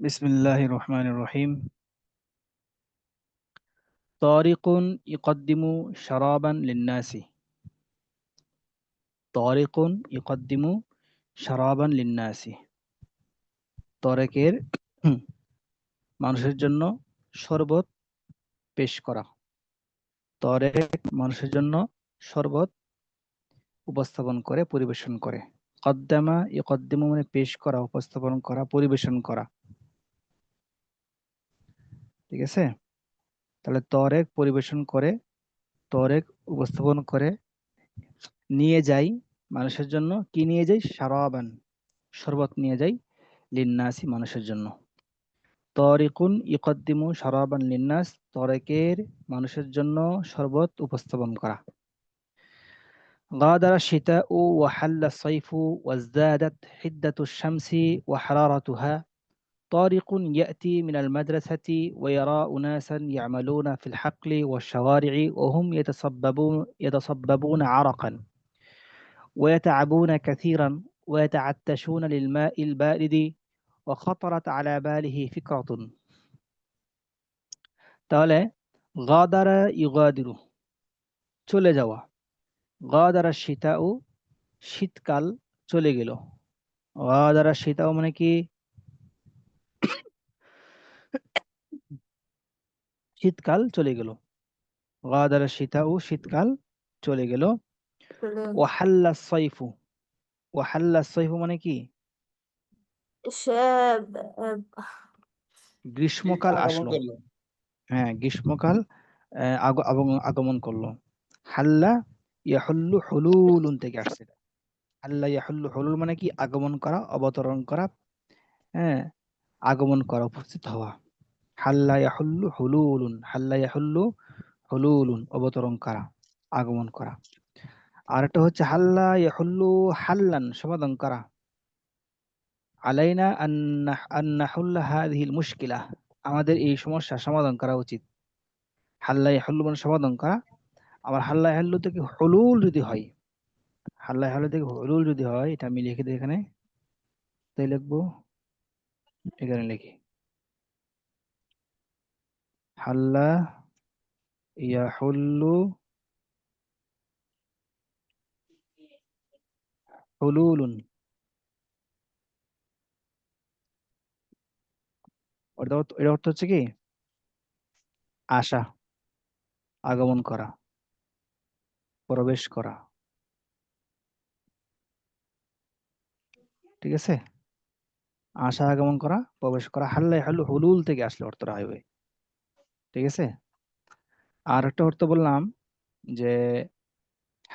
বিসমিল্লাহির রহমানির রহিম। তারিকুন ইকদ্দিমু শারাবান লিন্নাসি। তারিকুন ইকদ্দিমু শারাবান লিন্নাসি। তরেকের মানুষের জন্য শরবত পেশ করা। তরেক মানুষের জন্য শরবত উপস্থাপন করে, পরিবেশন করে। কদ্দামা ইকদ্দিমু মানে পেশ করা, উপস্থাপন করা, পরিবেশন করা। ঠিক আছে? তাহলে তরেক পরিবেশন করে, তরেক উপস্থাপন করে, নিয়ে যাই মানুষের জন্য। কি নিয়ে যাই? শারাবান, শরবত নিয়ে যাই। লিন্নাসি মানুষের জন্য। তরিকুন ইকদ্দিমু শারাবান লিন্নাস, তরেকের মানুষের জন্য শরবত উপস্থাপন করা। غادر الشتاء وحل الصيف وازدادت حدة الشمس وحرارتها. طارق يأتي من المدرسة ويرى أناسا يعملون في الحقل والشوارع وهم يتصببون عرقا ويتعبون كثيرا ويتعطشون للماء البارد وخطرت على باله فكرة. তাহলে গাদারা ইউগাদিরু চলে যাওয়া, গাদারা শীতাউ শীতকাল চলে গেল। গাদারা শীতাউ মানে কি? শীতকাল চলে গেল। গাদারা শীতাউ শীতকাল চলে গেল। ওয়াহাল্লা সাইফু, ওয়াহাল্লা সাইফু মানে কি? شاب গ্রীষ্মকাল আসলো। হ্যাঁ, গ্রীষ্মকাল আগমন করলো। হাল্লা ইয়াহুল্লু হুলুলুন থেকে আসছে। হাল্লা ইয়াহুল্লু হুলুল মানে কি? আগমন করা, অবতরণ করা। হ্যাঁ, আগমন করা, উপস্থিত হওয়া। হাল্লা ইয়াহুল্লু হুলুলুন, হাল্লা ইয়াহুল্লু হুলুলুন অবতরণ করা, আগমন করা। আর একটা হচ্ছে হাল্লা ইয়াহুল্লু হাল্লান, সমাধান করা। আলাইনা আন নাহুল্লা হাযিহিল মুশকিলা, আমাদের এই সমস্যার সমাধান করা উচিত। হাল্লা ইয়াহুল্লু মানে সমাধান করা। আবার হাল্লা ইয়াহুল্লু থেকে হুলুল যদি হয়, হাল্লা ইয়াহুল্লু থেকে হুলুল যদি হয়, এটা আমি লিখে দিই এখানে। তাই লিখবো, এখানে লিখি হাল্লা ইয়াহুল্লু হুলুলুন। এর অর্থ হচ্ছে কি? আসা, আগমন করা, প্রবেশ করা। ঠিক আছে? আসা, আগমন করা, প্রবেশ করা। হাল্লা হাল্লু হুলুল থেকে আসলে অর্থটা হবে। ঠিক আছে? আর একটা অর্থ বললাম যে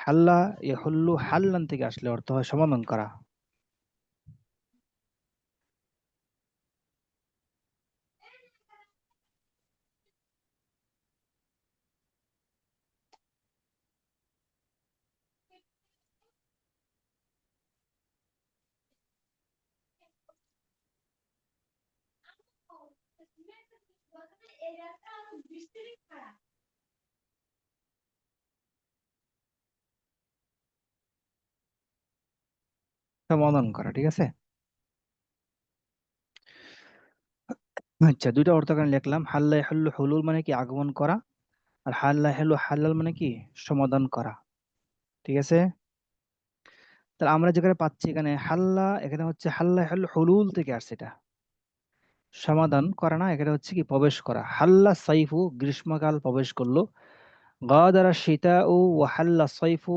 হাল্লা ইয়াহুল্লু হাল্লান থেকে আসলে অর্থ হয় সমাধান করা। সমাধান করা। ঠিক আছে? আচ্ছা, দুইটা অর্থ এখানে লিখলাম। হাল্লা ইয়াহুল্লু হুলুল মানে কি? আগমন করা। আর হাল্লা ইয়াহুল্লু হাল্লাল মানে কি? সমাধান করা। ঠিক আছে? তাহলে আমরা যেখানে পাচ্ছি এখানে হাল্লা, এখানে হচ্ছে হাল্লা ইয়াহুল্লু হুলুল থেকে আসছে। এটা সমাধান করা না, এখানে হচ্ছে কি? প্রবেশ করা। হাল্লা সাইফু, গ্রীষ্মকাল প্রবেশ করলো। গাদারা শীতাউ ওয়া হাল্লা সাইফু,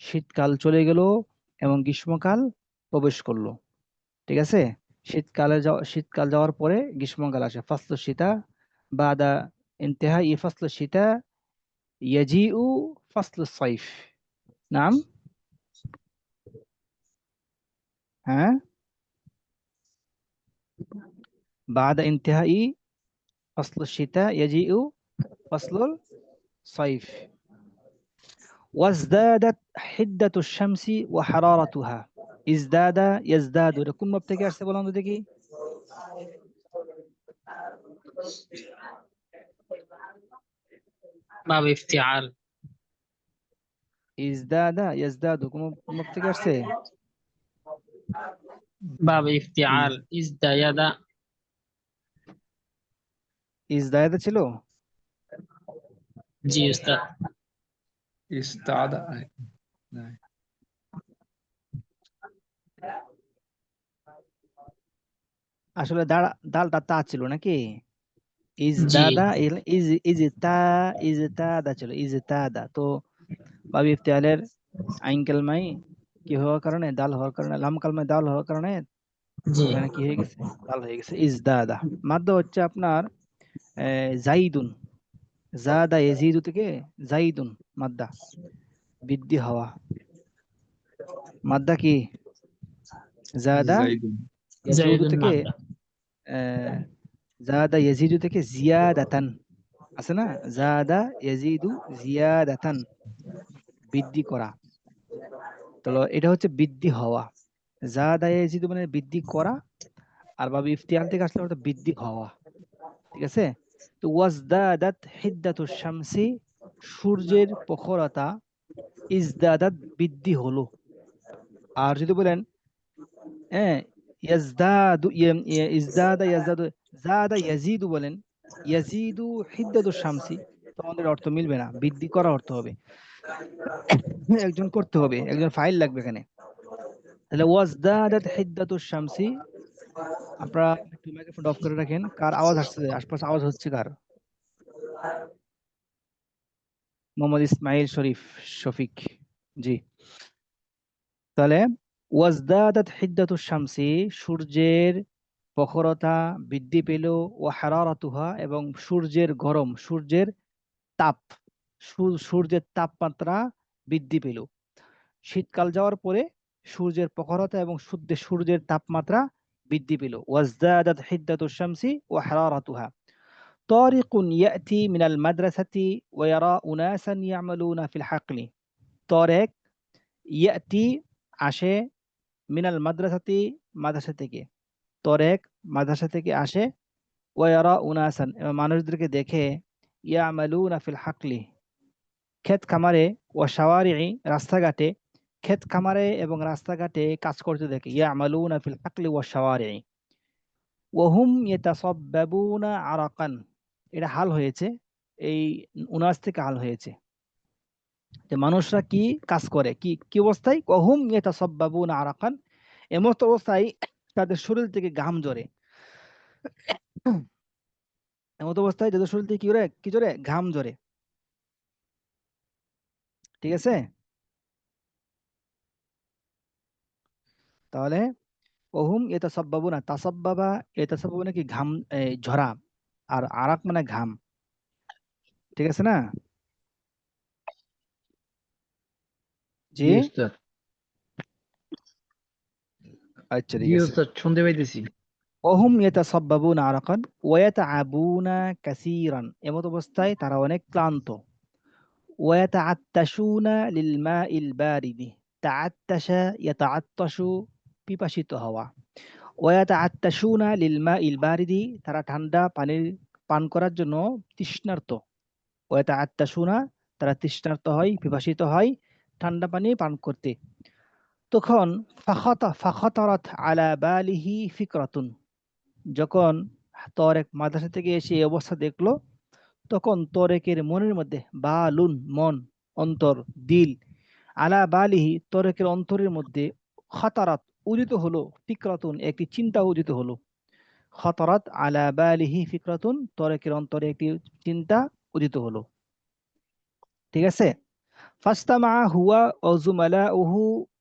শীতকাল চলে গেল এবং গ্রীষ্মকাল প্রবেশ করলো। ঠিক আছে? শীতকাল যাওয়ার পরে গ্রীষ্মকাল আসে। ফাসলু শীতা বাদা ইন্তেহা ই ফাসলু শীতা ইয়াজিউ ফাসলু সাইফ। নাম, হ্যাঁ, বাদা ইন্তেহা ই ফাসলু শীতা ইয়াজিউ ফাসলু সাইফ। ওয়াজদাদাত হিদ্দাতু শামসি ওয়া হারারাতুহা। ইজদাদা ইয়াজদাদু, এটা কোন ভাব থেকে আসছে বলুন তো দেখি? باب افتعال. ইজদাদা ইয়াজদাদু কোন ভাব থেকে আসছে? باب افتعال ازدياد. ইজদাদা ছিল। জি উস্তাদ। ইস্তাদা। আসলে দালটা তা ছিল নাকি? জি ইজদাদা ইজতাদা ছিল, ইজতাদা। তো বাবু ইফতিহালের আইন কালমাই কি হওয়ার কারণে, দাল হওয়ার কারণে, লাম কালমায় দাল হওয়ার কারণে জি এখানে কি হয়ে গেছে, দাল হয়ে গেছে, ইজদাদা। মাদ্দা হচ্ছে আপনার জাইদুন, জাদা ইয়াজিদু থেকে জাইদুন, মাদ্দা বৃদ্ধি হওয়া। মাদ্দা কি? জাদা জাইদুন। ইয়াজুদু জাইদুন থেকে মাদ্দা। আহ, জাদা ইয়াজিদু থেকে জিয়াদাতান, আছে না? জাদা ইয়াজিদু জিয়াদাতান, বৃদ্ধি করা। তাহলে এটা হচ্ছে বৃদ্ধি হওয়া। জাদা ইয়াজিদু মানে বৃদ্ধি করা, আর বাবু ইফতিহাল থেকে আসলে ওটা বৃদ্ধি হওয়া। ঠিক আছে? তো ওয়াজদাদাত হিদ্দাতু শামসি, সূর্যের প্রখরতা, ইজদাদাত বৃদ্ধি হলো। আর যদি বলেন হ্যাঁ ইয়াজদাদু ইজদাদা ইয়াজদাদু, জাদা ইয়াজিদু বলেন, ইয়াজিদু হিদ্দাতু শামসি, তো আমাদের অর্থ মিলবে না, বৃদ্ধি করা অর্থ হবে। একজন করতে হবে, একজন ফাইল লাগবে এখানে। তাহলে ওয়াজদাদাত হিদ্দাতু শামসি। আপনারা একটু মাইক্রোফোন অফ করে রাখেন, কার আওয়াজ আসছে, আশপাশে আওয়াজ হচ্ছে কার? মোহাম্মদ ইসমাইল শরীফ শফিক, জি। তাহলে ওয়াজদাদাত হিদ্দাতু শামসি, সূর্যের প্রখরতা বৃদ্ধি পেল, ও হারারাতুহা, এবং সূর্যের গরম, সূর্যের তাপ, সূর্যের তাপমাত্রা বৃদ্ধি পেল। শীতকাল যাওয়ার পরে সূর্যের প্রখরতা এবং সূর্যের তাপমাত্রা বৃদ্ধি পেল। ওয়াজদাদাত হিদ্দাতু শামসি ওয়া হারারাতুহা। তারিকুন ইয়াতি মিনাল মাদ্রাসাতি ওয়া ইয়ারা উনাসান ইয়ামালুনা ফিল হাকলি। তরেক ইয়াতি আসে, মিনাল মাদ্রাসাতি মাদ্রাসা থেকে, তরেক মাদ্রাসা থেকে আসে, ওয়ারা উনাসান এবং মানুষদেরকে দেখে, ইয়ামালুনা ফিল হাকলি ক্ষেত খামারে, ও শাওয়ারি'i রাস্তাঘাটে, ক্ষেত খামারে এবং রাস্তাঘাটে কাজ করতে দেখে, ইয়ামালুনা ফিল হাকলি ওয়া শাওয়ারি'i, ওয়াহুম ইয়াতাসাব্বাবুনা আরাকান। এটা হাল হয়েছে, এই উনাস থেকে হাল হয়েছে, যে মানুষরা কি কাজ করে, কি কি অবস্থায়, ওয়াহুম ইয়াতাসাব্বাবুনা আরাকান, এমত অবস্থায় তাদের শরীর থেকে ঘাম ঝরে। এমত অবস্থায় তাদের শরীর থেকে কি ঝরে, ঘাম ঝরে। ঠিক আছে? তাহলে ওহুম ইয়াতাসাব্বাবুনা, তাসাব্বাবা ইয়াতাসাব্বাবুনা কি ঘাম, ঝরা, আর আরাক মানে ঘাম। ঠিক আছে না? জি, জি উস্তাদ। আচ্ছা জি ঠিক আছে। উস্তাদ, শুনতে পাইতেছি। ওহুম ইয়াতাসাব্বাবুনা আরাকান ওয়া ইয়াতাআবুনা কাসীরান, এমত অবস্থায় তারা অনেক ক্লান্ত। ওয়া ইয়াতাআত্তাশুনা লিল মাইল বারিদি, তাআত্তাশা ইয়াতাআত্তাশু, পিপাসিত হওয়া। ওয়া ইয়াতাআত্তাশুনা লিল মাইল বারিদি, তারা ঠান্ডা পানির পান করার জন্য তৃষ্ণার্ত। ওয়াতাআত্তাশুনা, তারা তৃষ্ণার্ত হয়, পিপাসিত হয় ঠান্ডা পানি পান করতে। তখন ফাখাতারাত আলা বালিহি ফিকরাতুন, যখন তরেক মাদ্রাসা থেকে এসে এই অবস্থা দেখলো, তখন তরেকের মনের মধ্যে, বালুন মন, অন্তর, দিল, আলা বালিহি তরেকের অন্তরের মধ্যে, খাতারাত উদিত হলো, ফিকরাতুন একটি চিন্তা উদিত হলো। খাতারাত আলা বালিহি ফিকরাতুন, তরেকের অন্তরে একটি চিন্তা উদিত হলো। ঠিক আছে? فاستمع هو وزملاؤه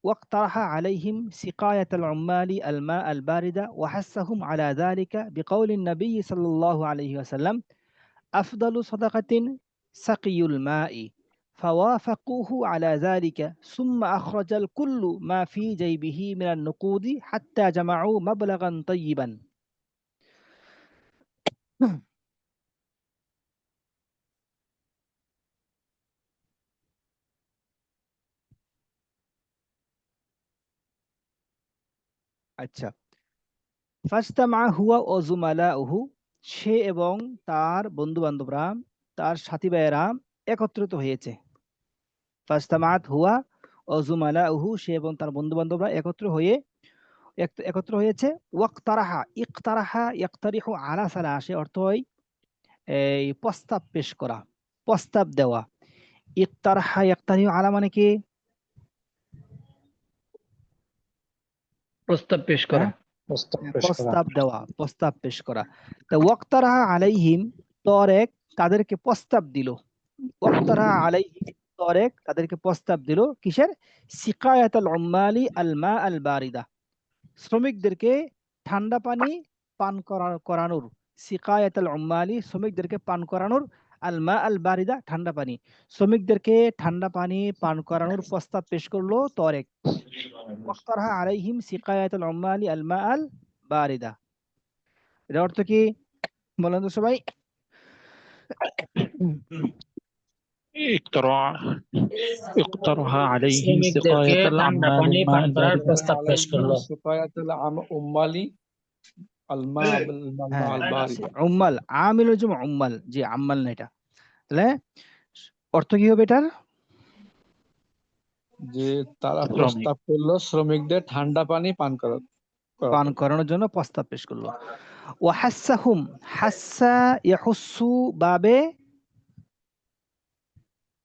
واقترح عليهم سقاية العمال الماء البارد، وحثهم على ذلك بقول النبي صلى الله عليه وسلم: أفضل صدقة سقي الماء. فوافقوه على ذلك، ثم أخرج الكل ما في جيبه من النقود حتى جمعوا مبلغا طيبا. আচ্ছা, ফাস্তামা হুয়া ও জুমালাউহু, সে এবং তার বন্ধু বান্ধবরা, তার সাথী ভাইয়েরা একত্রিত হয়েছে। ফাস্তামাত হুয়া ও জুমালাউহু, সে এবং তার বন্ধু বান্ধবরা একত্র হয়েছে। ওয়াক্তারাহা, ইকতারাহা ইয়াক্তারিহু আলা সালা, সে অর্থ হয় এই প্রস্তাব পেশ করা, প্রস্তাব দেওয়া। ইকতারহা ইয়াকতারিহু আলা মানে কি? প্রস্তাব পেশ করা। হ্যাঁ, প্রস্তাব পেশ করা। প্রস্তাব দেওয়া, প্রস্তাব পেশ করা। তো ওয়াক্তারাহা আলাইহিম, তরেক তাদেরকে প্রস্তাব দিল। ওয়াক্তারাহা আলাইহিম, তরেক তাদেরকে প্রস্তাব দিল কিসের? সিকায়াতুল উম্মালি আল মা আল বারিদা, শ্রমিকদেরকে ঠান্ডা পানি পান করানোর। সিকায়াতুল উম্মালি, শ্রমিকদেরকে পান করানোর, আল মা আল বারিদা, ঠান্ডা পানি। শ্রমিকদেরকে ঠান্ডা পানি পান করানোর প্রস্তাব পেশ করলো তরেক। ওয়াক্তারাহা আলাইহিম সিকায়াতুল উম্মালি আল মা আল বারিদা। এর অর্থ কি বলেন তো সবাই? اقترح عليهم শ্রমিকদেরকে سقاية ঠান্ডা العمال পানি الماء পান করার البارد প্রস্তাব পেশ عليهم করলো। سقاية العمال الماء الماء হ্যাঁ, البارد। উম্মাল, আমিল জুম উম্মাল, জি আম্মাল না এটা। তাহলে অর্থ কি হবে এটার? যে তারা শ্রমিক। প্রস্তাব করলো শ্রমিকদের ঠান্ডা পানি পান পান করাতে। করানোর জন্য প্রস্তাব পেশ করলো। ওয়াহাসাহুম, হাসা ইয়াহুসু বাবে,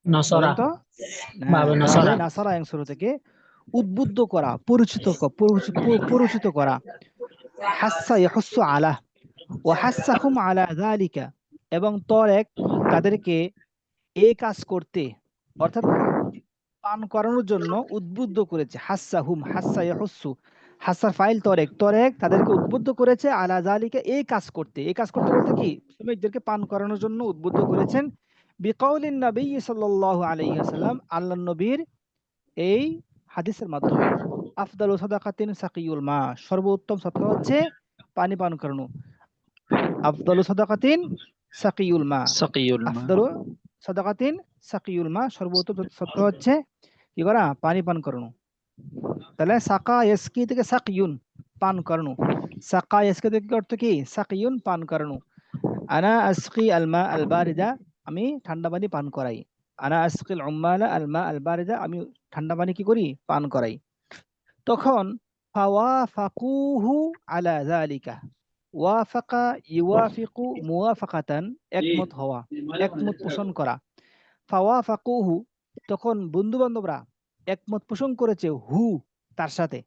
নসরা, বলেন তো? বাবে বাবে নসরা। নাসারা এর শুরু থেকে উদ্বুদ্ধ করা, পরিচিত করা। হাসা ইয়াহুসু আলা, ওয়াহাসাহুম আলা যালিকা, এবং তরেক তাদেরকে এই কাজ করতে, অর্থাৎ পান করানোর জন্য উদ্বুদ্ধ করেছে। হাসসাহুম, হাসসা ইয়াহুসসু, হাসসার ফাইল তরেক, তরেক তাদেরকে উদ্বুদ্ধ করেছে আলা যালিকা, এই কাজ করতে। এই কাজ করতে বলতে কি? শ্রমিকদেরকে পান করানোর জন্য উদ্বুদ্ধ করেছেন। বিকাউলিন নবী সাল্লাল্লাহু আলাইহি ওয়াসাল্লাম, আল্লাহর নবীর এই হাদিসের মাধ্যমে। আফদালু সাদাকাতিন সাকিউল মা, সর্বোত্তম সদকা হচ্ছে পানি পান করানো। আফদালু সাদাকাতিন সাকিউল মা, سقي الماء আফদালু সাদাকাতিন সাকিউল মা, সর্বোত্তম সদকা হচ্ছে কি করা? পানি পান করানো। তাহলে সাকা ইয়াসকি থেকে সাকিউন, পান করানো। সাকা ইয়াসকি থেকে অর্থ কি? সাকিউন, পান করানো। আনা আসকি আলমা আল বারিদা, আমি ঠান্ডা পানি পান করাই। আনা আসকিল উম্মালা আলমা আল বারিদা, আমি ঠান্ডা পানি কি করি? পান করাই। তখন ফাওয়াফাকুহু আলা যালিকা, ওয়াফাকা ইউয়াফিকু মুওয়াফাকাতান, একমত হওয়া, একমত পোষণ করা। ফাওয়াফাকুহু, তখন বন্ধু বান্ধবরা একমত পোষণ করেছে হু, তার সাথে।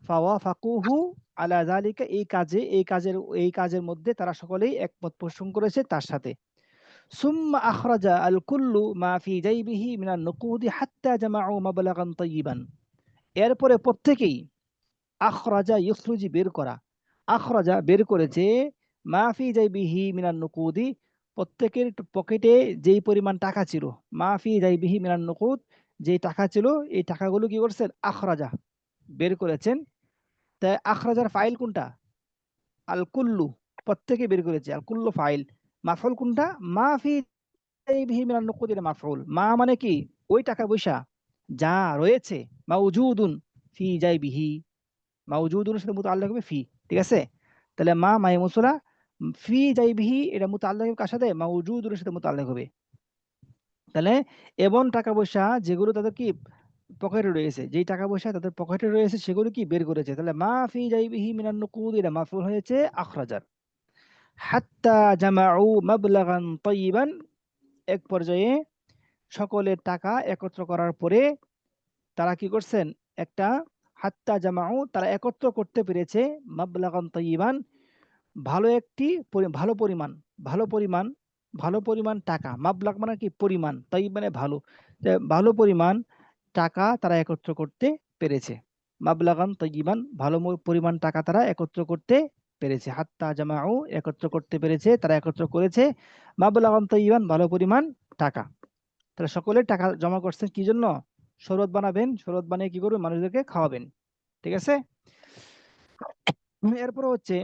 ফাওয়াফাকুহু আলা যালিকা, এই কাজের মধ্যে তারা সকলেই একমত পোষণ করেছে তার সাথে। সুম্মা আখরাজা আল কুল্লু মা ফি জাইবিহি মিনান নুকুদি হাত্তা জামাউ মাবলাগান তাইয়িবান, এরপরে প্রত্যেকেই আখরাজা ইখরুজি, বের করা, আখরাজা বের করেছে, মা ফি জাইবিহি মিনান নুকুদি, প্রত্যেকের পকেটে যেই পরিমাণ টাকা ছিল, মা ফি জাইবিহি মিনান নুকুদ, যেই টাকা ছিল, এই টাকাগুলো কি করছেন? আখরাজা, বের করেছেন। তাই আখরাজার ফাইল কোনটা? আল কুল্লু, প্রত্যেকে বের করেছে। আল কুল্লু ফাইল। মাফউল কোনটা? মা ফি জাইবিহি মিনান নুকুদ, এটা মাফউল। মা মানে কি? ওই টাকা পয়সা যা রয়েছে। মাউজুদুন ফি জাইবিহি, মাউজুদুনের সাথে মুতাআল্লিক হবে ফি, ঠিক আছে? তাহলে মা মাই মুসলা, ফি জাইবিহি, এটা মুতাআল্লিক হবে কার সাথে? মাউজুদুনের সাথে মুতাআল্লিক হবে। তাহলে এমন টাকা পয়সা যেগুলো তাদের কি পকেটে রয়েছে, যেই টাকা পয়সা তাদের পকেটে রয়েছে সেগুলো কি বের করেছে। তাহলে মা ফি জাইবিহি মিনান নুকুদ, এটা মাফউল হয়েছে আখরাজার। হাত্তা জামাউ মাবলাগান তাইয়িবান, এক পর্যায়ে সকলের টাকা একত্র করার পরে তারা কি করছেন? একটা, হাত্তা জামাউ, তারা একত্র করতে পেরেছে, মাবলাগান তাইয়িবান, ভালো একটি ভালো পরিমাণ, ভালো পরিমাণ, ভালো পরিমাণ টাকা। মাবলাগ মানে কি? পরিমাণ। তাইয়িব মানে ভালো। ভালো পরিমাণ টাকা তারা একত্র করতে পেরেছে। মাবলাগান তাইয়িবান, ভালো পরিমাণ টাকা তারা একত্র করতে পেরেছে। হাত্তা জামাউ, একত্র করতে পেরেছে, তারা একত্র করেছে। মাবলাগান তাইয়িবান, ভালো পরিমাণ টাকা। তাহলে সকলে টাকা জমা করছেন কি জন্য? শরবত বানাবেন, শরবত বানিয়ে কি করবেন? মানুষদেরকে খাওয়াবেন, ঠিক আছে? এরপর হচ্ছে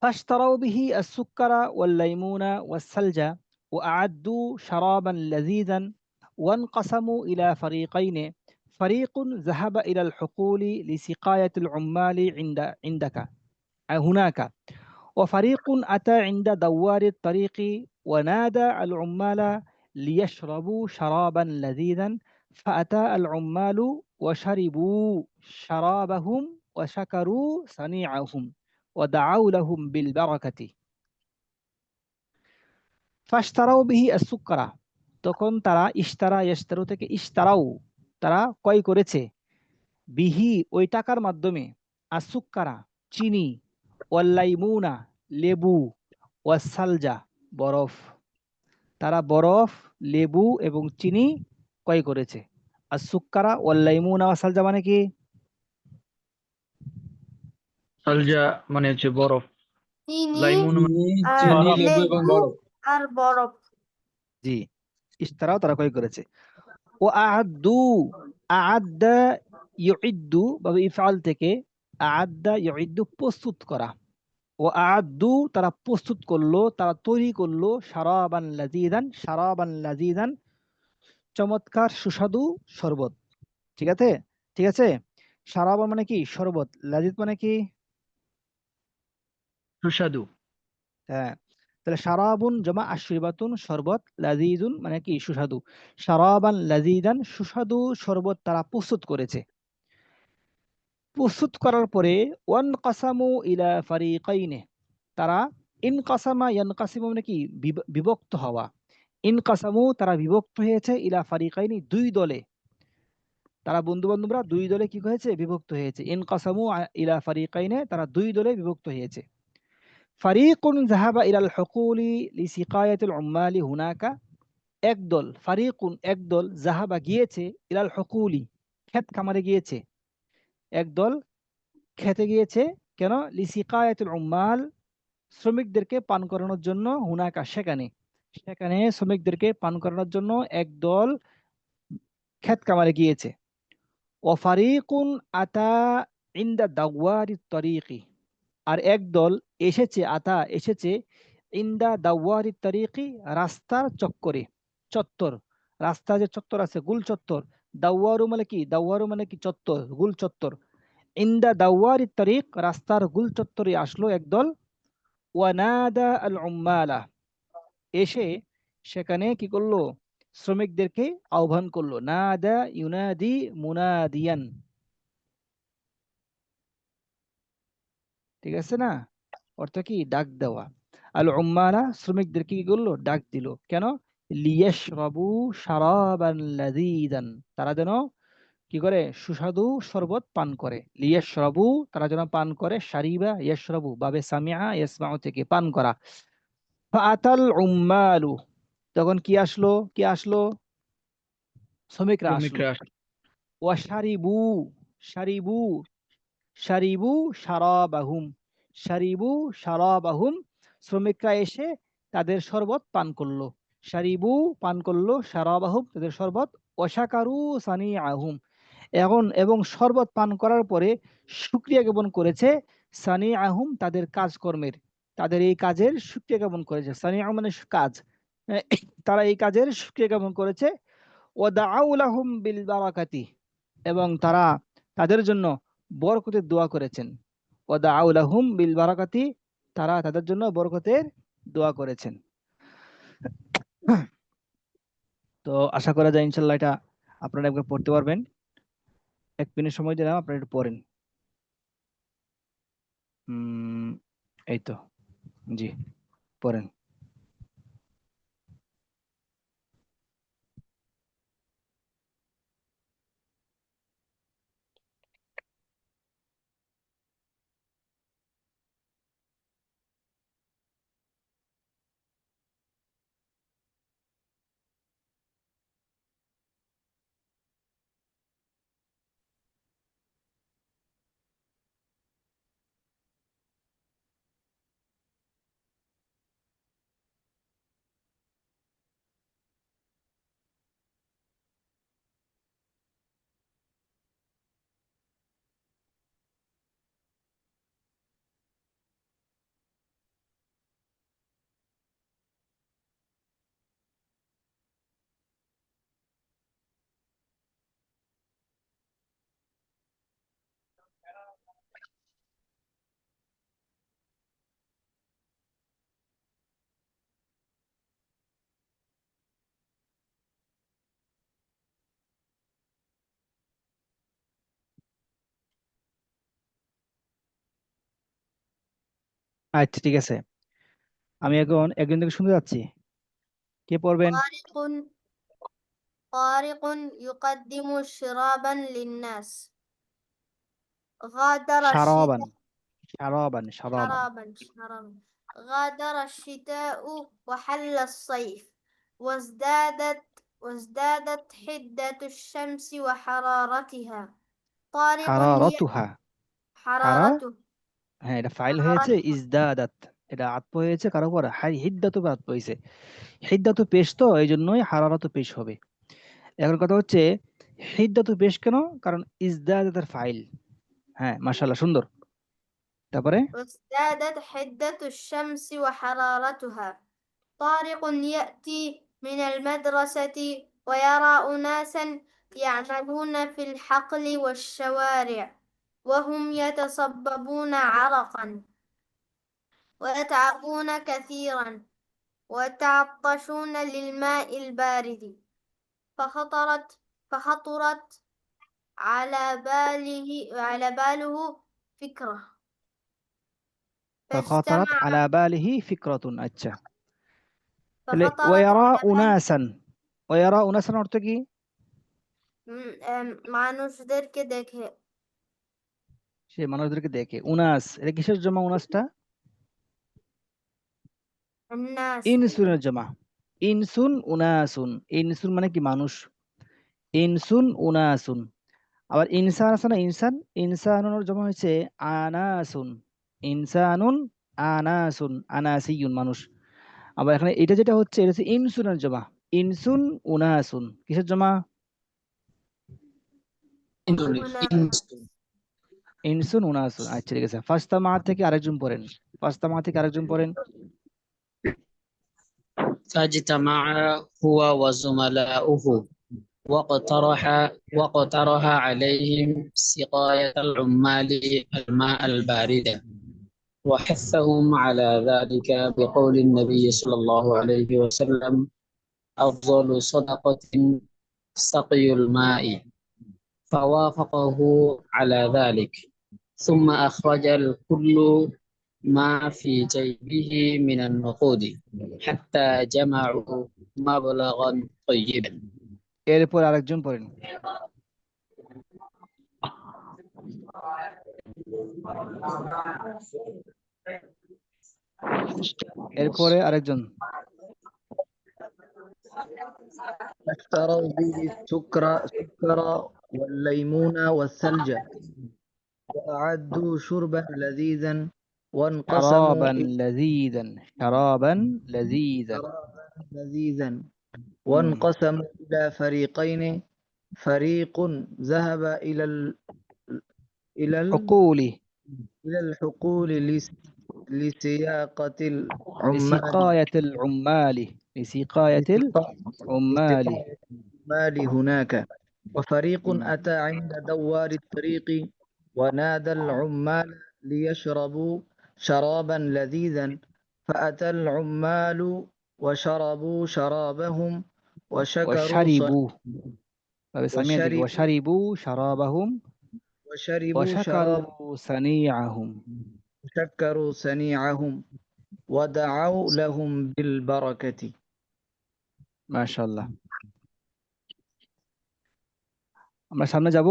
فاشتروا به السكر والليمون والثلج وأعدوا شرابا لذيذا وانقسموا إلى فريقين، فريق ذهب إلى الحقول لسقاية العمال عندك هناك، وفريق أتى عند دوار الطريق ونادى العمال ليشربوا شرابا لذيذا، فأتى العمال وشربوا شرابهم وشكروا صنيعهم ودعوا لهم بالبركة। ফাশতারাউ বিহি আসুক্কারা, তখন তারা ইশতারা ইশতারু থেকে ইশতারাউ, তারা ক্রয় করেছে, বিহি ওই টাকার মাধ্যমে, আসুক্কারা চিনি, ওয়াল্লাইমুনা লেবু, ওয়াসালজা বরফ, তারা বরফ, লেবু এবং চিনি ক্রয় করেছে। আসুক্কারা ওয়াল্লাইমুনা ওয়াসালজা মানে কি? সালজা মানে হচ্ছে বরফ, চিনি লাইমুন চিনি, আর চিনি, বরফ। লেবু এবং লেবু বরফ। আর বরফ। জি, ইশতারাও তারা ক্রয় করেছে। ও আহাদ্দু, আহাদ্দা ইউইদ্দু বা ইফআল থেকে, আহাদ্দা ইউইদ্দু প্রস্তুত করা, ও আহাদ্দু তারা প্রস্তুত করলো, তারা তৈরি করলো, শারাবান লাযীযান, শারাবান লাযীযান চমৎকার সুস্বাদু শরবত। ঠিক আছে, ঠিক আছে। শারাবান মানে কি? শরবত। লাযীজ মানে কি? সুস্বাদু। হ্যাঁ, তাহলে শারাবুন জমা আশরিবাতুন শরবত, লাযীজুন মানে কি? সুস্বাদু। শারাবান লাযীযান সুস্বাদু শরবত তারা প্রস্তুত করেছে। প্রস্তুত করার পরে ওয়ান কাসামু ইলা ফারিকাইনে, তারা ইনকাসামা ইয়ানকাসিমু মানে কি? বিভক্ত হওয়া। ইনকাসামু তারা বিভক্ত হয়েছে, ইলা ফারিকাইনি দুই দলে, তারা বন্ধু বান্ধবরা দুই দলে কি হয়েছে? বিভক্ত হয়েছে। ইনকাসামু ইলা ফারিকাইনে তারা দুই দলে বিভক্ত হয়েছে। ফারিকুন যাহাবা ইলাল হুকুলি লিসিকায়াতিল উম্মালি হুনাকা, একদল, ফারিকুন একদল, যাহাবা গিয়েছে, ইলাল হুকুলি ক্ষেত খামারে গিয়েছে, একদল খেতে গিয়েছে। কেন? লিসিকায়াতুল উম্মাল শ্রমিকদেরকে পান করানোর জন্য, হুনাকা সেখানে, সেখানে শ্রমিকদেরকে পান করানোর জন্য একদল ক্ষেত খামারে গিয়েছে। ও ফারিকুন আতা ইনদা দাওয়ারি তরিকি, আর একদল এসেছে, আতা এসেছে, ইনদা দাওয়ারি তরিকি রাস্তার চক্করে, চত্বর, রাস্তা যে চত্বর আছে, গুল চত্বর। দাওয়ারু মানে কি? দাওয়ারু মানে কি? চত্বর, গুল চত্বর। ইন্দা দাওয়ারি তরিক রাস্তার গুল চত্বরে আসলো একদল। ওয়ানাদা আল উম্মালা, এসে সেখানে কি করলো? শ্রমিকদেরকে আহ্বান করলো। নাদা ইউনাদি মুনাদিয়ান, ঠিক আছে না? অর্থ কি? ডাক দেওয়া। আল উম্মালা শ্রমিকদেরকে কি করলো? ডাক দিল। কেন? লিয়াশরাবু শারাবান লাযীযান, তারা যেন কি করে? সুস্বাদু শরবত পান করে। লিয়াশরাবু তারা যেন পান করে, শারিবা ইয়াশরাবু বাবে সামিআ ইয়াসমাউ থেকে পান করা। ফাআতাল উম্মালু, তখন কি আসলো? কি আসলো? শ্রমিকরা আসলো। শ্রমিকরা আসে। ওয়াশারিবু, শারিবু, শারিবু শারাবাহুম, শারিবু শারাবাহুম শ্রমিকরা এসে তাদের শরবত পান করলো। শারিবু পান করলো, শারাবাহুম তাদের শরবত। ওয়াশাকারু সানিআহুম, এখন এবং শরবত পান করার পরে শুকরিয়া জ্ঞাপন করেছে, সানিআহুম তাদের কাজকর্মের, তাদের এই কাজের শুকরিয়া জ্ঞাপন করেছে। সানিআ মানে কাজ। আহ, তারা এই কাজের শুকরিয়া জ্ঞাপন করেছে। ওয়াদাউ লাহুম বিল বারাকাতি, এবং তারা তাদের জন্য বরকতের দোয়া করেছেন। ওয়াদাউ লাহুম বিল বারাকাতি, তারা তাদের জন্য বরকতের দোয়া করেছেন। তো আশা করা যায় ইনশাল্লাহ এটা আপনারা একবার পড়তে পারবেন। 1 মিনিট সময় দিলাম, আপনারা একটু পড়েন। এই তো, জি, পড়েন। আচ্ছা, ঠিক আছে। আমি এখন একজন থেকে শুনতে যাচ্ছি। কে পড়বেন? طارق يقدم شرابا للناس. غادر শারাবান الشتاء শারাবান شرابا. غادر الشتاء وحل الصيف. وازدادت حدة الشمس وحرارتها. طارق হারারাতুহা হারা حرارته হ্যাঁ এটা ফাইল হয়েছে حرارته ইজদাদাত, এটা আতপ হয়েছে কারো উপর, হিদ্দাতু আতপ হয়েছে, হিদ্দাতু পেশ তো এই জন্যই হারারাতু পেশ হবে। এখন কথা হচ্ছে হিদ্দাতু পেশ কেন? কারণ ইজদাদাতের ফাইল। হ্যাঁ মাশাআল্লাহ, সুন্দর। তারপরে وازدادت حدة الشمس وحرارتها. طارق يأتي من المدرسة ويرى أناسا يعملون في الحقل والشوارع وهم يتصببون عرقا ويتعبون كثيرا ويتعطشون للماء البارد. فخطرت على باله فكرة. فخطرت فاجتمع على باله فكرة। আচ্ছা তাহলে فخطرت ওয়ারা على باله উনাসান, ওয়ারা উনাসান অর্থ কি? মানুষদেরকে দেখে। সে মানুষদেরকে দেখে। উনাস এটা কিসের জমা? উনাসটা الناس ইনসুনের জমা। ইনসুন উনাসুন, ইনসুন মানে কি মানুষ, ইনসুন উনাসুন। আবার ইনসান আছে না, ইনসান, ইনসানুনের জমা হয়েছে আনাসুন, ইনসানুন আনাসুন, আনাসিয়ুন মানুষ। আবার এখানে এটা যেটা হচ্ছে এটা হচ্ছে ইনসুনের জমা, ইনসুন উনাসুন, কিসের জমা? ইনসুন উনাসুন। আচ্ছা ঠিক আছে, ফাস্তামা থেকে আরেকজন পড়েন, ফাস্তামা থেকে আরেকজন পড়েন। فاجتمع هو وزملاؤه واقترح عليهم سقاية العمال الماء البارد وحثهم على ذلك بقول النبي صلى الله عليه وسلم أفضل صدقة سقي الماء فوافقه على ذلك ثم أخرج الكل ما في جيبه من النقود حتى جمعوا مبلغا طيبا. এরপর আরেকজন পড়েন। এরপরে আরেকজন। اشتروا به السكر والليمون والثلج وأعدوا شربا لذيذا وانقسموا شرابا لذيذا، شرابا لذيذا، وانقسموا إلى فريقين، فريق ذهب إلى حقول، الحقول لسياقة العمال لسقاية العمال، لسقاية العمال. هناك، وفريق أتى عند دوار الطريق ونادى العمال ليشربوا شرابا لذيذا، فأتى العمال وشربوا شرابهم وشربوا وشربوا شرابهم وشكروا صنيعهم ودعوا لهم بالبركة. ما شاء الله. আমরা সামনে যাব।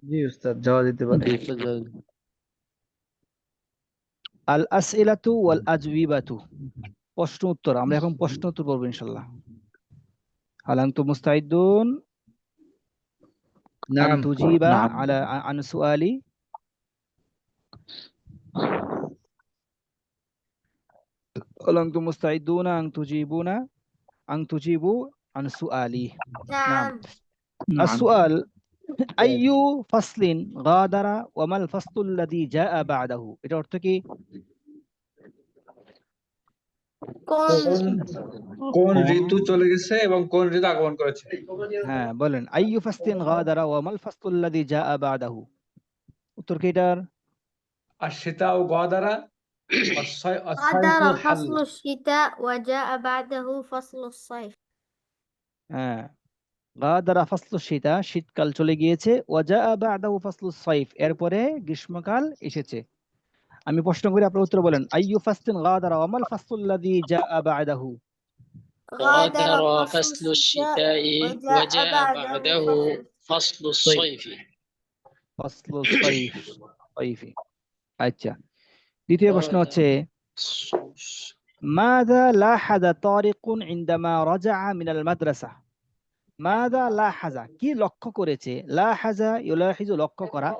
জি উস্তাদ, যাওয়া যেতে পারে। আল আসইলাতু ওয়াল আজওয়াবাতু, প্রশ্ন উত্তর। আমরা এখন প্রশ্ন উত্তর পড়ব ইনশাআল্লাহ। হাল আনতুম মুস্তাইদুন আন নাম তুজিবা আলা আন সুআলি? هل أنتم مستعدون أن تجيبوا عن سؤالي؟ نعم. السؤال: أي فصل غادر وما الفصل الذي جاء بعده؟ এটা অর্থ কি? কোন ঋতু চলে গেছে এবং কোন ঋতু আগমন করেছে? হ্যাঁ বলেন, أي فصل غادر وما الفصل الذي جاء بعده? উত্তর কি এটার? الشتاء غادر غادر والصيف فصل حل. الشتاء وجاء بعده فصل الصيف. হ্যাঁ, غادر فصل الشتاء শীতকাল চলে গিয়েছে, وجاء بعده فصل الصيف এরপরে গ্রীষ্মকাল এসেছে। আমি প্রশ্ন করি, আপনার উত্তর বলেন। আইয়ু ফাসলিন গাদারা ওয়া মাল ফাসলুল্লাযী জাআ বা'দাহু? غادر غادر فصل فصل الشتاء الشتاء وجاء وجاء بعده بعده فصل فصل الصيف ফাসলু সাইফ, সাইফি। আচ্ছা, দ্বিতীয় প্রশ্ন হচ্ছে মাযা লাহাযা তারিকুন ইনদামা রাজাআ মিনাল মাদ্রাসা? মাযা লাহাযা, কি লক্ষ্য করেছে? লাহাযা ইউলাহিযু, লক্ষ্য করা।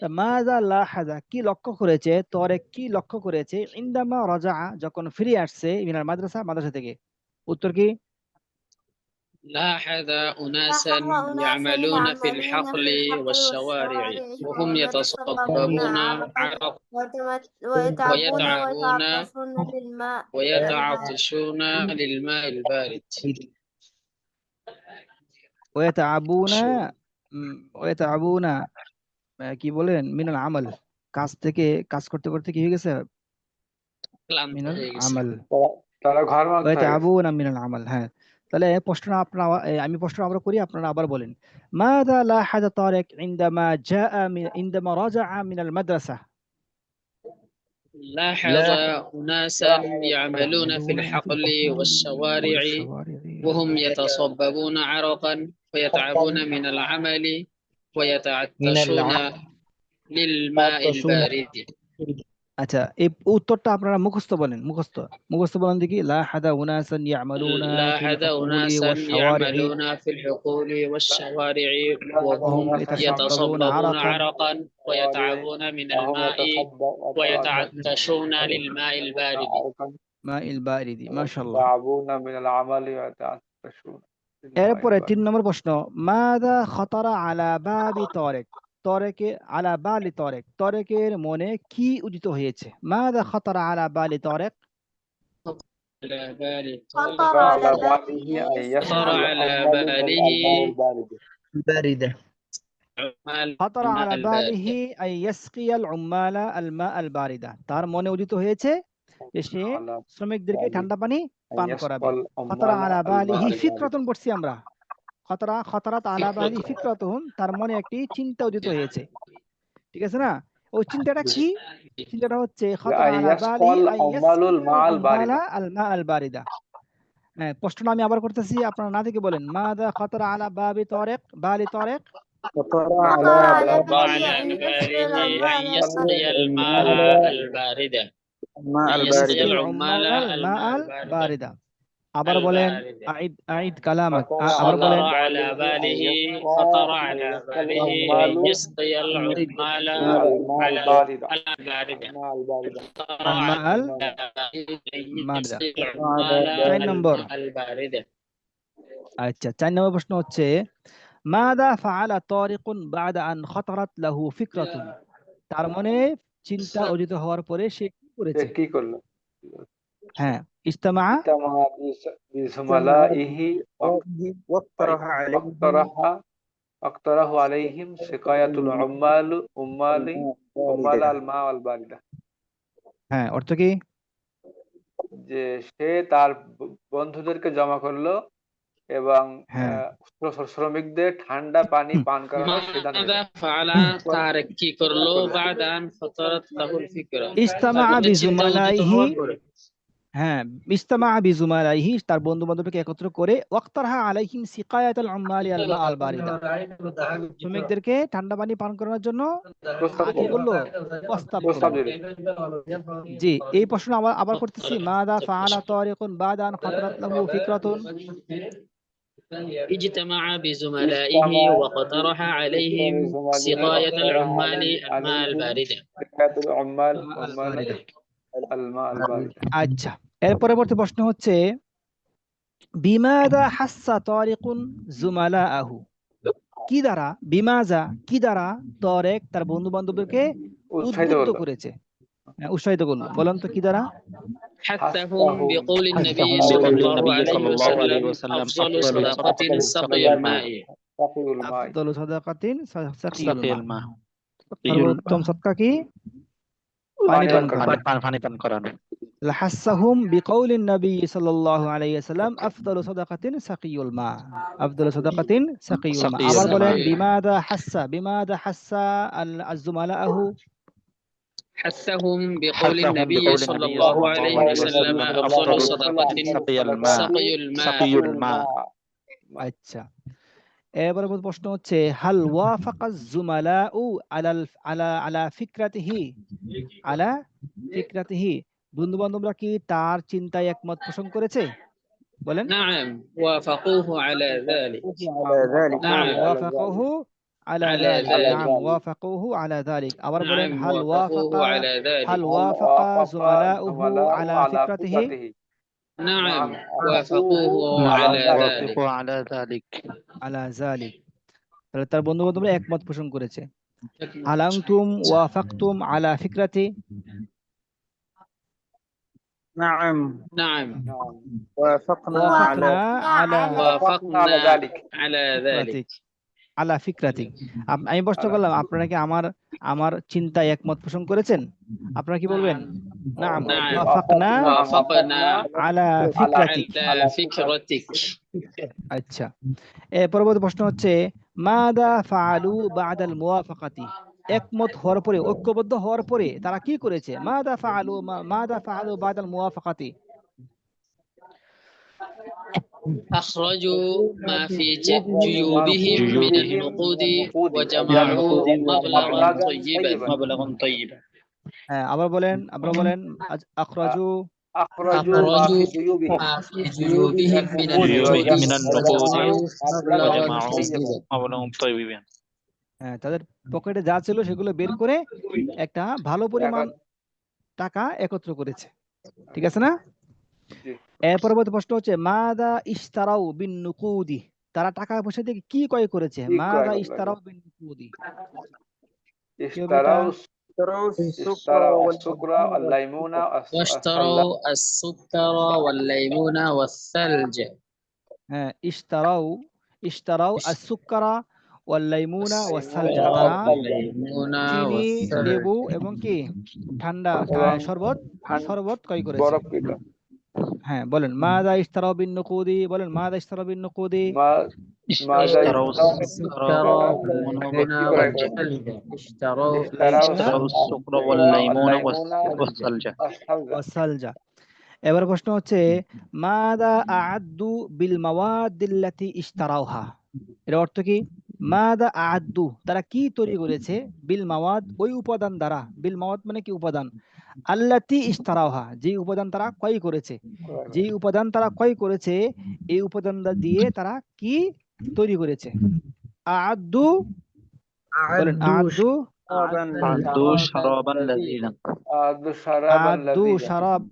তা মাযা লাহাযা, কি লক্ষ্য করেছে? তারিক কি লক্ষ্য করেছে? ইনদামা রাজাআ, যখন ফিরে আসছে, মিনাল মাদ্রাসা, মাদ্রাসা থেকে। উত্তর কি? لاحظ أناسا لاحظ أناسا يعملون في يعملون الحقل في الحقل والشوارع والشوارع وهم وهم يتصببون يتصببون عرقا عرقا ويتعبون ويتعبون ويتعطشون للماء البارد. ويتعطشون للماء البارد ওয়াতাআবুনা, ওয়াতাআবুনা, কি বলেন, মিনাল আমাল, কাজ থেকে, কাজ করতে করতে কি হয়ে গেছে? ক্লান্ত মিনাল হয়ে গেছে। আমাল, তারা ঘর মারতে হয়। ওয়াতাআবুনা মিনাল আমাল। হ্যাঁ, তাহলে প্রশ্ন আপনারা, আমি প্রশ্ন আবার করি, আপনারা আবার বলেন। মাযা লাহাযা তারিক ইনদামা রাজাআ মিনাল মাদ্রাসা? لاحظ أناسا يعملون في الحقل والشوارع وهم يتصببون عرقا ويتعبون من العمل ويتعطشون للماء البارد আচ্ছা, এই উত্তরটা আপনারা মুখস্থ বলেন, মুখস্থ বলেন দেখি। লাহাযা উনাসান ইয়ামালুনা ফিল لاحظ হুকুলি أناسا ওয়াশ শাওয়ারি'i يعملون في الحقول والشوارع وهم وهم يتصببون يتصببون عرقا عرقا ويتعبون من الماء ويتعطشون للماء البارد মাইল বারিদি। মাশাআল্লাহ। يتعبون من العمل ويتعطشون এরপরে 3 নম্বর প্রশ্ন, মাযা খাতারা আলা বাবি তারিক? আলা বালি তারিক, তারিকের মনে কি উদিত হয়েছে? মাযা খাতারা আলা বালি তারিক? على بال خطر على على باله باله أن يسقي خطر على العمال من باله الماء البارد. الباردة. عمال খাতার الماء আলা البارد বালিহি আই ইয়াসকিয়াল উম্মালা আল মা আল বারিদা, তার মনে উদিত হয়েছে যে সে على শ্রমিকদেরকে باله ঠান্ডা পানি أن পান يسقي করাবে। খাতারা العمال আলা الماء বালিহি البارد. ফিকরাতুন পড়ছি আমরা। খাতারাত আলা বালিহি ফিকরাতুন, তার মনে একটি চিন্তা উদিত হয়েছে। ঠিক আছে না? ওই চিন্তাটা কি? চিন্তাটা হচ্ছে খাতারা أن আলা يسقي বালিহি আই العمال ইয়াসকিয়াল الماء উম্মালা البارد. আল মা আল বারিদা। হ্যাঁ, প্রশ্নটা আমি আবার করতেছি, আপনারা না থেকে বলেন। মাযা খাতারা আলা বাবি তারিক, বালি তারিক? خطر خطر على على خطر باله على أن باله يسقي العمال أن يسقي الماء الباردة الماء أن البارد. يسقي ইয়াসকিল العمال উম্মালাল মা الماء আল الباردة বারিদা। আবার বলেন, الباردة আইদ কালামাক, خطر আবার على বলেন। خطر على باله أن باله يسقى خطر أن على يسقي باله أن العمال يسقي العمال الماء على البارد. الباردة الماء البارد. خطر আল মা على আল باله أن বারিদা। يسقي العمال 4 নম্বর। الماء الباردة আচ্ছা, 4 নম্বর প্রশ্ন হচ্ছে মাদা ফাআলা তারিকুন বাদা আন খাতারাত লাহু ফিকরাতুন? তার মনে চিন্তা উদিত হওয়ার পরে সে কি সে করেছে? কি করলো? হ্যাঁ, ইজতামা اجتمع بزملائه واقترح عليهم واقترح عليهم سقاية العمال الماء الباردة. হ্যাঁ, অর্থ কি? যে সে তার বন্ধুদেরকে জমা করলো এবং হ্যাঁ, শ্রমিকদের ঠান্ডা পানি পান করানোর সিদ্ধান্ত নিল। ماذا فعل طارق কি করলো بعد أن خطرت له الفكرة ইজতামা তার মধ্যে চিন্তা উদিত বিজুমালাইহি, হওয়ার পরে হ্যাঁ, ইজতামা বিজুমালাইহি, তার বন্ধু বান্ধবকে একত্র করে ওয়াক্তারহা আলাইহিম সিকায়াতাল উম্মালি আল মা আল বারিদা, শ্রমিকদেরকে ঠান্ডা পানি পান করানোর জন্য কি করলো? প্রস্তাব প্রস্তাব করলো। দিল। জি, এই প্রশ্ন আবার করতেছি। মাদা ফাআলা তারিকুন বাদা আন খাতারাত লাহু ফিকরাতুন? اجتمع بزملائه واقترح عليهم سقاية العمال الماء الباردة سقاية العمال আল বারিদা। الماء البارد. আচ্ছা, এর পরবর্তী প্রশ্ন হচ্ছে বিমাদা হাসসা তারিকুন জুমালাআহু? কি দ্বারা, বিমাজা, কি দ্বারা তারিক তার বন্ধু বান্ধবদেরকে উৎসাহিত উদ্বুদ্ধ করলো। করেছে, উৎসাহিত করলো? বলেন তো কি দ্বারা? حثهم بقول النبي صلى الله عليه وسلم أفضل صدقة سقي الماء سقي الماء. আফদালু সাদাকাতিন সাকিয়ুল মা, সর্বোত্তম সাদকা কি? পানি পান করানো। পানি পান করানো। হাসাহুম বিকাউলিন নবী সাল্লাল্লাহু আলাইহি ওয়াসাল্লাম আফদালু সাদাকাতিন সাকিয়ুল মা, আফদালু সাদাকাতিন সাকিয়ুল মা। আবার বলেন বিমাদা হাসসা আল আযুমালাহু? حثهم بقول النبي صلى الله عليه وسلم أفضل صدقة سقي الماء আচ্ছা, এবারে প্রশ্ন হচ্ছে হাল ওয়াফাকাজ জুমালাউ আলাল আলা আলা ফিকরাতিহি আলা ফিকরাতিহি, বন্ধু বান্ধবরা কি তার চিন্তায় একমত পোষণ করেছে? বলেন। نعم وافقوه على ذلك على ذلك نعم ওয়াফাকাহু আলা على যালিক, ذلك নাম ওয়াফাকুহু আলা যালিক। আবার বলেন نعم হাল وافقوه ওয়াফাকা على হাল ذلك ওয়াফাকা জুমালাউহু আলা ফিকরাতিহি। نعم وافقوه على ذلك على ذلك আলা যালিক, তাহলে তার বন্ধু বান্ধবরা একমত পোষণ করেছে। হাল আনতুম ওয়াফাকতুম আলা ফিকরাতি। نعم نعم وافقنا على ওয়াফাকনা আলা على ذلك ফিকরাতিক আলা ফিকরাতিক। আমি প্রশ্ন করলাম আপনারা কি আমার আমার চিন্তায় একমত পোষণ করেছেন? আপনারা কি বলবেন? নাম نعم ওয়াফাকনা وافقنا আলা ফিকরাতিক। على فكرتك আচ্ছা, পরবর্তী প্রশ্ন হচ্ছে মাদা ফাআলু বাদাল মুওয়াফাকাতি, একমত হওয়ার পরে, ঐক্যবদ্ধ হওয়ার পরে তারা কি করেছে? মাদা ফাআলু বাদাল মুওয়াফাকাতি। أخرجوا ما في جيوبهم من النقود وجمعوا مبلغا طيبا হ্যাঁ, আবার বলেন আখরাজু أخرجوا ما في جيوبهم من النقود وجمعوا مبلغا طيبا হ্যাঁ, তাদের পকেটে যা ছিল সেগুলো বের করে একটা ভালো পরিমাণ টাকা একত্র করেছে। ঠিক আছে না? এর পরবর্তী প্রশ্ন হচ্ছে মাদা ইশতারাউ বিন নুকুদি, তারা টাকা পয়সা থেকে কি ক্রয় করেছে? মাদা ইশতারাউ বিন নুকুদি, কি হবে এটা? واشتروا السكر والليمون والثلج হ্যাঁ, ইশতারাউ as-সুক্কারা ওয়াল লাইমুনা ওয়াস সালজা, তারা والليمون চিনি, والثلج লেবু এবং কি ঠান্ডা শরবত ক্রয় করেছে। হ্যাঁ, বলেন মাদা ইশতারাউ বিন নুকুদি, বলেন মাদা ইশতারাউ বিন নুকুদি। اشتروا السكر والليمون والثلج اشتروا السكر والليمون والثلج ওয়াস সালজা। এবার প্রশ্ন হচ্ছে মাদা আ'আদ্দু বিল মাওয়াদিল্লাতি ইশতারাউহা, এর অর্থ কি? মাদা আ'আদ্দু, তারা কি তৈরি করেছে? বিল মাওয়াদ, ওই উপাদান দ্বারা। বিল মাওয়াদ মানে কি? উপাদান। আল্লাতি ইশতারাউহা, যে উপাদান তারা ক্রয় করেছে, যে উপাদান তারা ক্রয় করেছে, এই উপাদান দিয়ে তারা কি তৈরি করেছে? আ'আদ্দু, বলেন আ'আদ্দু أعدوا شرابا لذيذا আ'আদ্দু শারাব।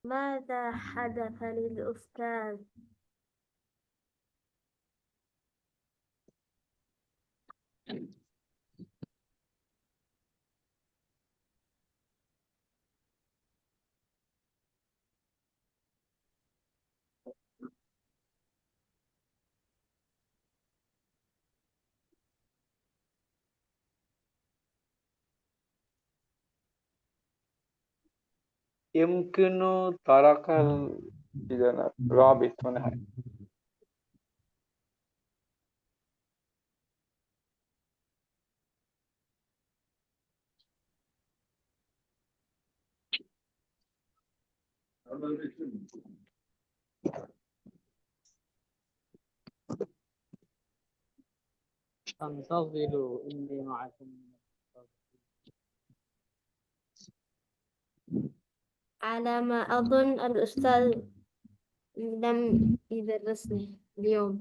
ماذا حدث للأستاذ؟ يمكن ترك الرابط মনে হয়। انتظروا إني معكم من على ما أظن الأستاذ لم يدرسني اليوم.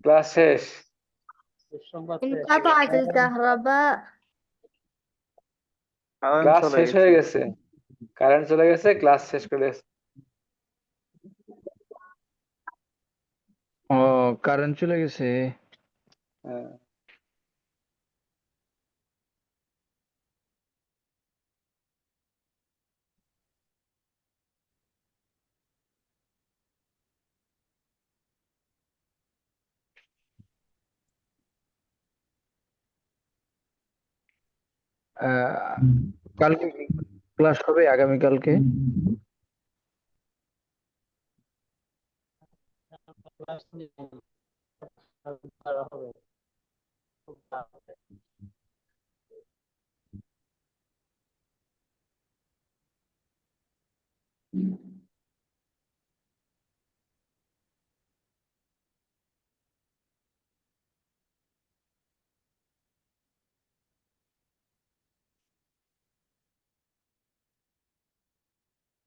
ক্লাস শেষ। الشنطة انقطعت الكهرباء. কারেন্ট ক্লাস চলে শেষ গেছে। হয়ে গেছে, কারেন্ট চলে গেছে, ক্লাস শেষ করে দিয়েছে। ও, কারেন্ট চলে গেছে। হ্যাঁ। কালকে ক্লাস হবে, আগামীকালকে? হবে।